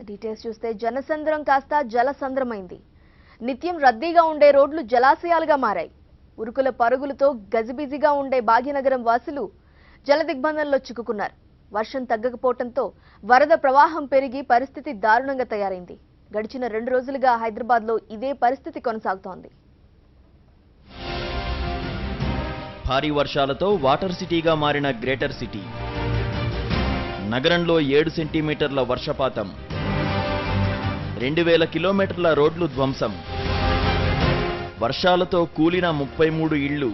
Details చూస్తే జనసంద్రం కాస్త జలసంద్రమైంది. నిత్యం రద్దీగా ఉండే రోడ్లు జలాశయాలుగా మారాయి. ఉరుకుల పరుగులతో గజిబిజిగా ఉండే భాగ్యనగరం వాసులు జలదిగ్బంధంలో చిక్కుకున్నారు. వర్షం తగ్గకపోవడంతో వరద ప్రవాహం పెరిగి పరిస్థితి దారుణంగా తయారైంది. గడిచిన 2 రోజులుగా హైదరాబాద్లో ఇదే పరిస్థితి కొనసాగుతోంది. భారీ వర్షాలతో వాటర్ సిటీగా మారిన గ్రేటర్ సిటీ. నగరంలో 7 సెంటీమీటర్ల వర్షపాతం, 2000 కిలోమీటర్ల రోడ్లు ధ్వంసం, వర్షాలతో కూలిన 33 ఇళ్లు,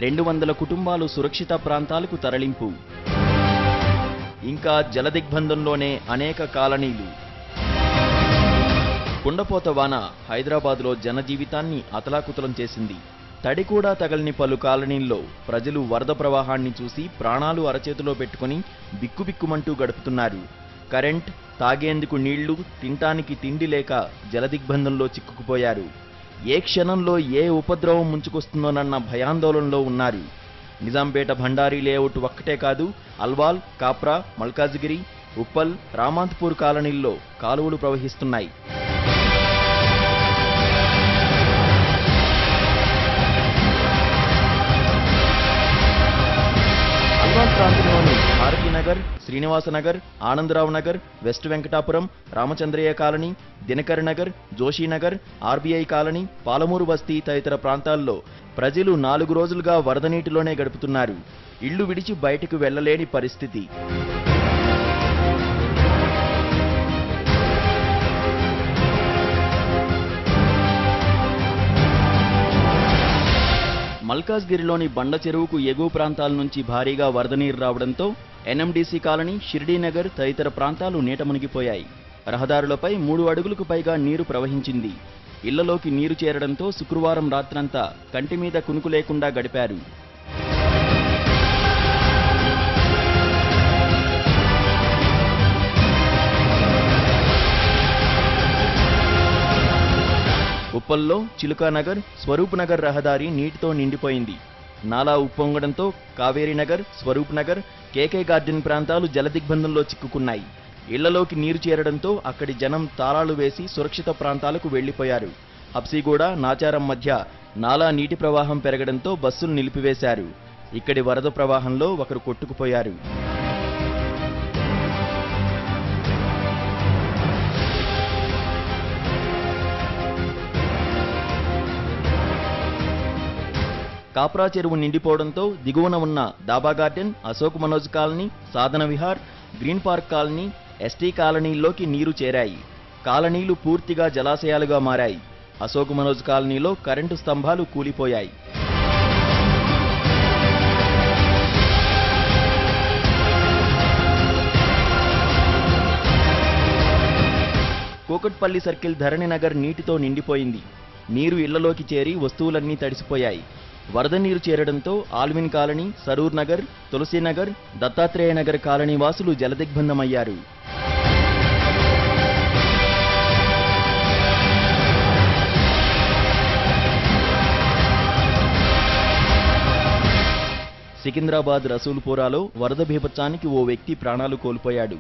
200 కుటుంబాలు సురక్షిత ప్రాంతాలకు తరలింపు, ఇంకా జలదిగ్బంధంలోనే అనేక కాలనీలు. కుండపోత వాన హైదరాబాద్లో జనజీవితాన్ని అతలాకుతలం చేసింది. తడి కూడా తగలని పలు కాలనీల్లో ప్రజలు వరద ప్రవాహాన్ని చూసి ప్రాణాలు అరచేతిలో పెట్టుకుని బిక్కుబిక్కుమంటూ గడుపుతున్నారు. కరెంట్, తాగేందుకు నీళ్లు, తింటానికి తిండి లేక జలదిగ్బంధంలో చిక్కుకుపోయారు. ఏ క్షణంలో ఏ ఉపద్రవం ముంచుకొస్తుందోనన్న భయాందోళనలో ఉన్నారు. నిజాంపేట భండారీ లేఅవుట్ ఒక్కటే కాదు, అల్వాల్, కాప్రా, మల్కాజిగిరి, ఉప్పల్, రామాంత్పూర్ కాలనీల్లో కాలువలు ప్రవహిస్తున్నాయి. అల్వాల్ ప్రాంతంలోని Bharathinagar, Srinivasanagar, Anandarao Nagar, west Venkatapuram, Ramachandraiah colony, Dinakar Nagar, Joshinagar, RBI colony, Palamuru బస్తీ తదితర ప్రాంతాల్లో ప్రజలు 4 రోజులుగా వరద నీటిలోనే గడుపుతున్నారు. ఇళ్లు విడిచి బయటకు వెళ్లలేని పరిస్థితి. మల్కాజ్గిరిలోని బండ చెరువుకు ఎగువ ప్రాంతాల నుంచి భారీగా వరద నీరు రావడంతో ఎన్ఎండీసీ కాలనీ, షిర్డీనగర్ తదితర ప్రాంతాలు నీట మునిగిపోయాయి. రహదారులపై 3 అడుగులకు పైగా నీరు ప్రవహించింది. ఇళ్లలోకి నీరు చేరడంతో శుక్రవారం రాత్రంతా కంటి మీద కునుకు లేకుండా గడిపారు. ఉప్పల్లో చిలుకానగర్, స్వరూప్ నగర్ రహదారి నీటితో నిండిపోయింది. నాలా ఉప్పొంగడంతో కావేరీ నగర్, స్వరూప్ నగర్, కేకే గార్డెన్ ప్రాంతాలు జలదిగ్బంధంలో చిక్కుకున్నాయి. ఇళ్లలోకి నీరు చేరడంతో అక్కడి జనం తాళాలు వేసి సురక్షిత ప్రాంతాలకు వెళ్లిపోయారు. హబ్సీగూడ, నాచారం మధ్య నాలా నీటి ప్రవాహం పెరగడంతో బస్సులు నిలిపివేశారు. ఇక్కడి వరద ప్రవాహంలో ఒకరు కొట్టుకుపోయారు. కాప్రా చెరువు నిండిపోవడంతో దిగువన ఉన్న dhaba garden, Ashok Manoj colony, Sadhana Vihar, green park colony, ST కాలనీల్లోకి నీరు చేరాయి. కాలనీలు పూర్తిగా జలాశయాలుగా మారాయి. అశోక్ మనోజ్ కాలనీలో కరెంటు స్తంభాలు కూలిపోయాయి. కోకట్పల్లి సర్కిల్ ధరణి నగర్ నీటితో నిండిపోయింది. నీరు ఇళ్లలోకి చేరి వస్తువులన్నీ తడిసిపోయాయి. వరద నీరు చేరడంతో ఆల్విన్ కాలనీ, సరూర్ నగర్, తులసీనగర్, దత్తాత్రేయ నగర్ కాలనీ వాసులు జలదిగ్బంధమయ్యారు. సికింద్రాబాద్ రసూల్పురాలో వరద బీభత్సానికి ఓ వ్యక్తి ప్రాణాలు కోల్పోయాడు.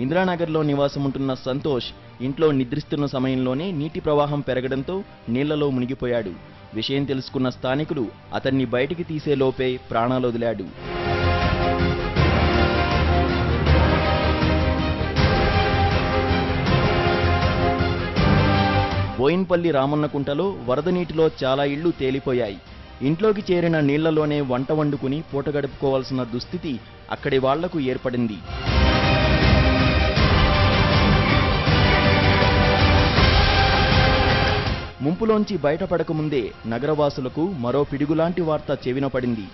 ఇందిరానగర్లో నివాసముంటున్న సంతోష్ ఇంట్లో నిద్రిస్తున్న సమయంలోనే నీటి ప్రవాహం పెరగడంతో నీళ్లలో మునిగిపోయాడు. విషయం తెలుసుకున్న స్థానికులు అతన్ని బయటికి తీసేలోపే ప్రాణాలొదిలాడు. బోయిన్పల్లి రామన్నకుంటలో వరద నీటిలో చాలా ఇళ్లు తేలిపోయాయి. ఇంట్లోకి చేరిన నీళ్లలోనే వంట వండుకుని పూట గడుపుకోవాల్సిన దుస్థితి అక్కడి వాళ్లకు ఏర్పడింది. ముంపులోంచి బయటపడకముందే నగరవాసులకు మరో పిడుగులాంటి వార్త చెవిన పడింది.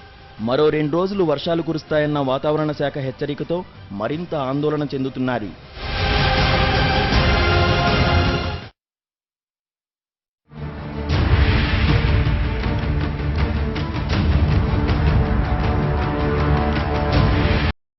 మరో 2 రోజులు వర్షాలు కురుస్తాయన్న వాతావరణ శాఖ హెచ్చరికతో మరింత ఆందోళన చెందుతున్నారు.